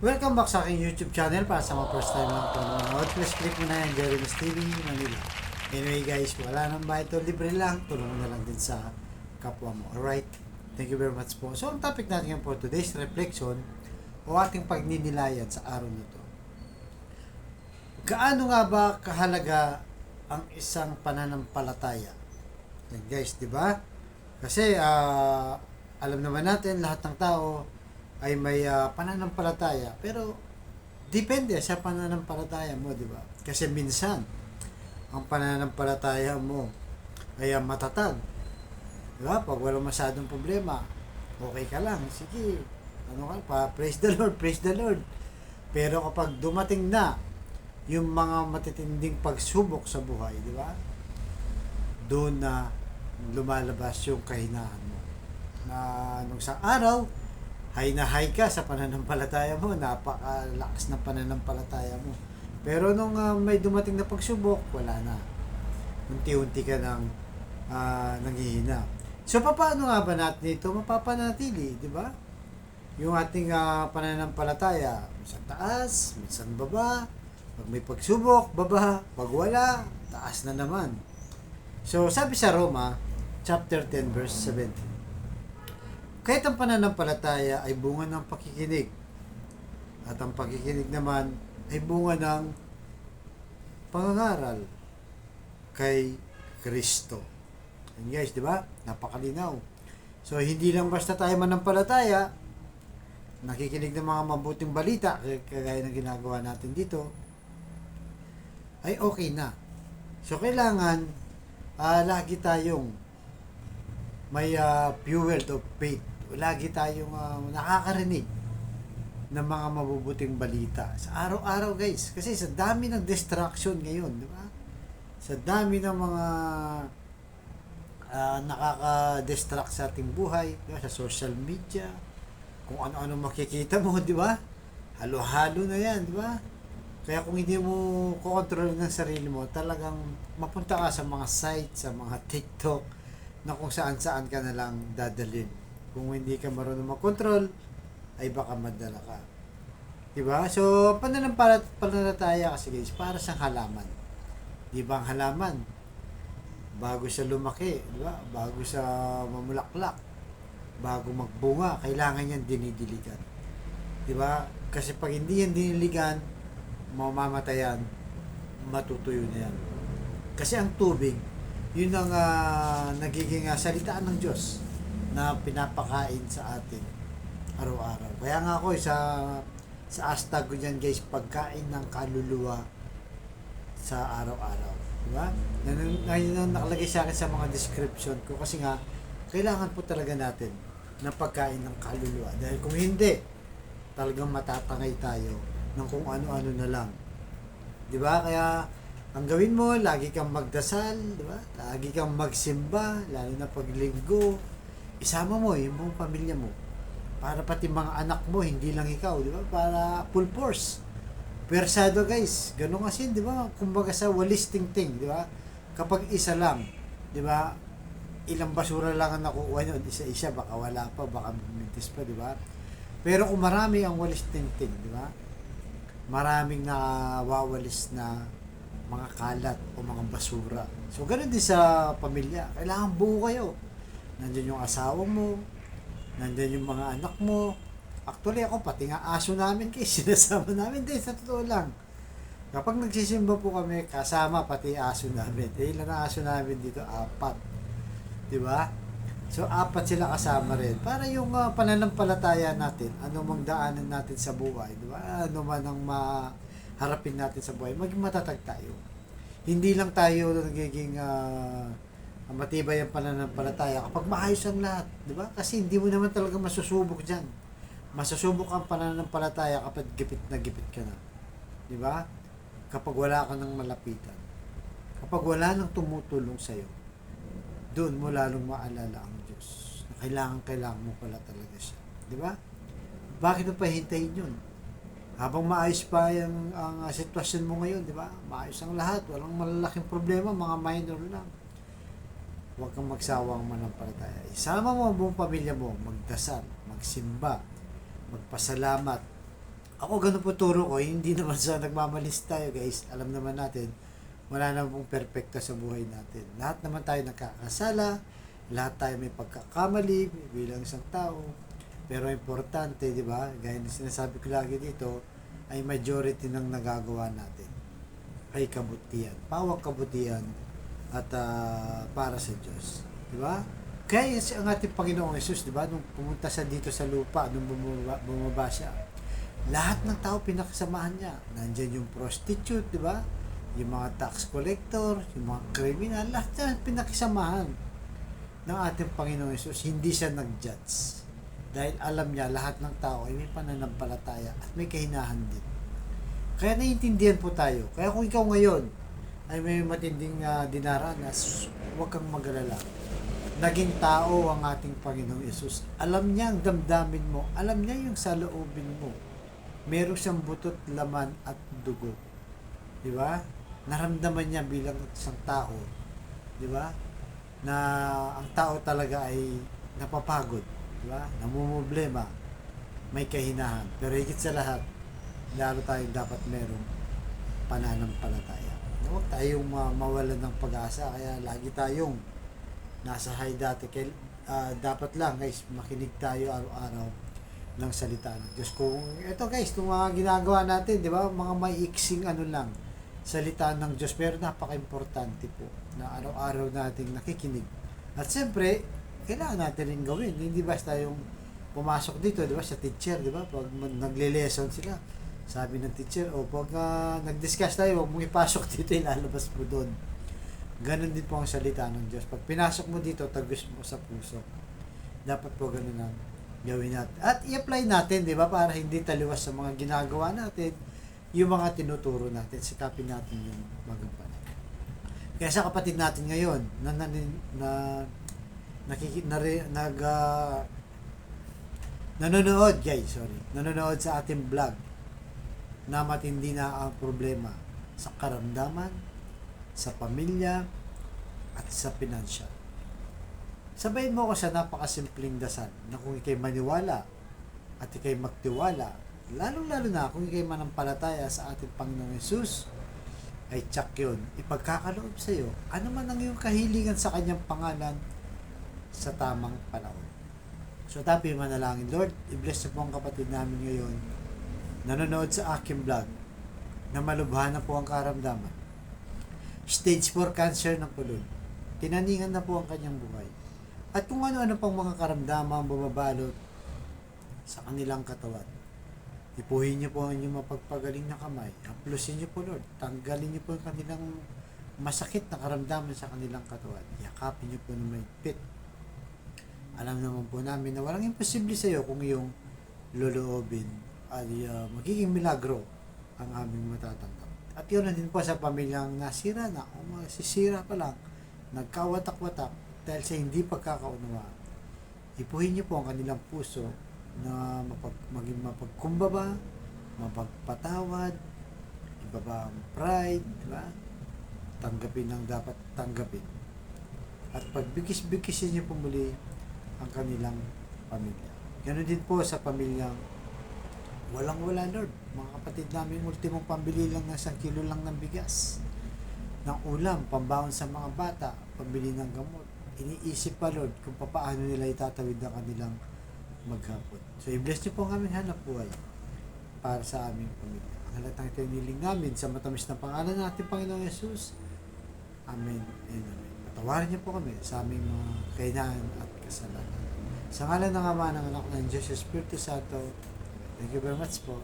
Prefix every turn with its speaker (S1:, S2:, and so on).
S1: Welcome back sa aking YouTube channel. Para sa mga first time lang po nanonood, please click mo na yung Jeremy's TV Manila. Anyway guys, wala nang bayad to, libre lang. Tulungan na lang din sa kapwa mo. Alright? Thank you very much po. So, ang topic natin ngayon for today's reflection o ating pagninilayan sa araw nito. Gaano nga ba kahalaga ang isang pananampalataya? Yan guys, di ba? Kasi, alam naman natin, lahat ng tao ay may pananampalataya, pero depende sa pananampalataya mo, di ba? Kasi minsan ang pananampalataya mo ay matatag, di ba? Pag wala masyadong problema, okay ka lang, sige, ano ka pa, praise the Lord, praise the Lord. Pero kapag dumating na yung mga matitinding pagsubok sa buhay, di ba? Doon na lumalabas yung kahinaan mo, na nung sa araw high na high ka sa pananampalataya mo, napakalakas ng pananampalataya mo. Pero nung may dumating na pagsubok, wala na. Unti-unti ka nang nanghihina. So, paano nga ba natin ito mapapanatili, di ba? Yung ating pananampalataya, minsan taas, minsan baba. Pag may pagsubok, baba. Pag wala, taas na naman. So, sabi sa Roma, chapter 10, verse 17, kahit ang pananampalataya ay bunga ng pakikinig, at ang pakikinig naman ay bunga ng pangangaral kay Kristo. And guys, di ba? Napakalinaw. So, hindi lang basta tayo manampalataya, nakikinig ng mga mabuting balita, kagaya ng ginagawa natin dito, ay okay na. So, kailangan lagi tayong may fuel of faith. Lagi tayong nakakarinig ng mga mabubuting balita sa araw-araw guys, kasi sa dami ng distraction ngayon, di ba? Sa dami ng mga nakaka-distract sa ating buhay, di ba? Sa social media, kung ano-ano makikita mo, di ba? Halo-halo na yan, di ba? Kaya kung hindi mo kontrol ng sarili mo, talagang mapunta ka sa mga sites, sa mga TikTok, na kung saan-saan ka na lang dadalhin. Kung hindi ka marunong mag-control, ay baka madala ka. Diba? So, pananampalataya kasi guys, para sa halaman. Diba ang halaman? Bago siya lumaki, diba? Bago siya mamulaklak, bago magbunga, kailangan yan dinidiligan. Diba? Kasi pag hindi yan diniligan, mamamatayan, matutuyo na yan. Kasi ang tubig, yun ang nagiging salitaan ng Diyos na pinapakain sa atin araw-araw. Kaya nga ako sa hashtag ko dyan guys, pagkain ng kaluluwa sa araw-araw. Diba? Ngayon nakalagay sa akin sa mga description ko kasi nga kailangan po talaga natin ng pagkain ng kaluluwa. Dahil kung hindi, talagang matatangay tayo ng kung ano-ano na lang. Diba? Kaya ang gawin mo, lagi kang magdasal, di ba? Lagi kang magsimba, lalo na pag linggo. Isama mo yung buong pamilya mo. Para pati mga anak mo, hindi lang ikaw, di ba? Para full force. Persado guys, ganun kasi, di ba? Kumbaga sa walis ting-ting, di ba? Kapag isa lang, di ba? Ilang basura lang ang nakukuha nyo, isa-isa, baka wala pa, baka mintis pa, di ba? Pero kung marami ang walis ting-ting, di ba? Maraming nawawalis na mga kalat o mga basura. So, ganun din sa pamilya. Kailangan buo kayo. Nandiyan yung asawa mo, nandiyan yung mga anak mo. Actually, ako, pati nga aso namin kayo, sinasama namin din, sa totoo lang. Kapag nagsisimba po kami, kasama pati aso namin. Ilan ang aso namin dito? 4. Diba? So, 4 sila kasama rin. Para yung pananampalataya natin, ano mang daanan natin sa buhay, diba? Ano man ang harapin natin sa buhay, maging matatag tayo. Hindi lang tayo nagiging matibay ang pananampalataya kapag maayos ang lahat, di ba? Kasi hindi mo naman talaga masusubok diyan. Masusubok ang pananampalataya kapag gipit na gipit ka na. Di ba? Kapag wala ka nang malapitan. Kapag wala nang tumutulong sa iyo, doon mo lalong maalala ang Diyos. Kailangan mo pala talaga siya. Di ba? Bakit mo pa hintayin yun? Habang maayos pa ang sitwasyon mo ngayon, di ba? Maayos ang lahat, walang malalaking problema, mga minor lang. Huwag kang magsawang manampalataya. Isama mo ang buong pamilya mo, magdasal, magsimba, magpasalamat, Ako ganun po turo ko, hindi naman sa nagmamalis tayo guys. Alam naman natin, wala naman pong perfecto sa buhay natin. Lahat naman tayo nagkakasala, lahat tayo may pagkakamali bilang isang tao. Pero importante, di ba? Gaya ng sinasabi ko lagi dito, ay majority ng nagagawa natin ay kabutihan. Pawang kabutihan at para sa Diyos. Di ba? Kaya ang ating Panginoong Yesus, di ba? Nung pumunta sa dito sa lupa, nung bumaba siya, lahat ng tao pinakasamahan niya. Nandiyan yung prostitute, di ba? Yung mga tax collector, yung mga criminal, lahat yan pinakisamahan ng ating Panginoong Yesus. Hindi siya nag-judge. Dahil alam niya, lahat ng tao ay may pananampalataya at may kahinahan din. Kaya naiintindihan po tayo. Kaya kung ikaw ngayon ay may matinding dinaranas, huwag kang mag-alala. Naging tao ang ating Panginoong Yesus. Alam niya ang damdamin mo. Alam niya yung saloobin mo. Meron siyang butot, laman at dugo. Di ba? Naramdaman niya bilang isang tao. Di ba? Na ang tao talaga ay napapagod. Di ba? Namumblema. May kahinahan. Pero higit sa lahat, lalo tayong dapat merong pananampalataya. Huwag tayong mawalan ng pag-asa. Kaya lagi tayong nasa high dati. Dapat lang guys, makinig tayo araw-araw ng salita ng Diyos. Kung ito guys, itong mga ginagawa natin, di ba? Mga maiiksing lang, salita ng Diyos. Pero napaka-importante po na araw-araw nating nakikinig. At siyempre, kailangan natin rin gawin. Hindi basta yung pumasok dito, di ba? Sa teacher, di ba? Pag nagle-lesson sila, sabi ng teacher, pag nag-discuss tayo, huwag mong ipasok dito, ilalabas mo doon. Ganon din po ang salita ng Diyos. Pag pinasok mo dito, tagos mo sa puso. Dapat po ganun ang gawin natin. At i-apply natin, di ba? Para hindi taliwas sa mga ginagawa natin, yung mga tinuturo natin, sikapin natin yung magampanan. Kaya sa kapatid natin ngayon, nanonood nanonood sa ating vlog na matindi na ang problema sa karamdaman, sa pamilya, at sa pinansyal. Sabayin mo ko sa napakasimpleng dasal na kung ikay maniwala at ikay magtiwala, lalong-lalo na kung ikay manampalataya sa ating Panginoong Yesus, ay tsak yun, ipagkakaloob sa iyo, ano man ang iyong kahilingan sa kanyang pangalan sa tamang panahon. So tabi manalangin, Lord, i-bless na po ang kapatid namin ngayon, nanonood sa aking vlog, na malubha na po ang karamdaman. Stage 4 cancer ng pulod. Tinaningan na po ang kanyang buhay. At kung ano-ano pang mga karamdaman bumabalot sa kanilang katawan. Ipuhin niyo po ang inyong mapagpagaling na kamay. Haplusin niyo po, Lord. Tanggalin niyo po ang kanilang masakit na karamdaman sa kanilang katawan. Yakapin niyo po ng mahigpit. Alam naman po namin na walang imposible sa iyo kung iyong loloobin ay magiging milagro ang aming matatanggap. At yun na din po sa pamilyang nasira na o masisira pa lang, nagkawatak-watak dahil sa hindi pagkakaunawaan. Ipuhin niyo po ang kanilang puso na maging mapagkumbaba, mapagpatawad, ibaba ang pride, diba? Tanggapin ang dapat tanggapin. At pagbigis-bigisin niyo po muli ang kanilang pamilya. Ganon din po sa pamilyang walang-wala, Lord. Mga kapatid namin, ultimong pambili lang ng 1 kilo lang ng bigas, ng ulam, pambaon sa mga bata, pambili ng gamot. Iniisip pa, Lord, kung paano nila itatawid ang kanilang maghapon. So, i-bless niyo po ang aming hanap buhay para sa aming pamilya. Ang halatang ito iniling namin sa matamis na pangalan ng ating Panginoong Yesus. Amen and amen. Patawarin niyo po kami sa aming mga kahinaan at kasalanan. Sa ngalan ng Ama, ng Anak, ng Diyos, Espiritu Santo. Thank you very much po.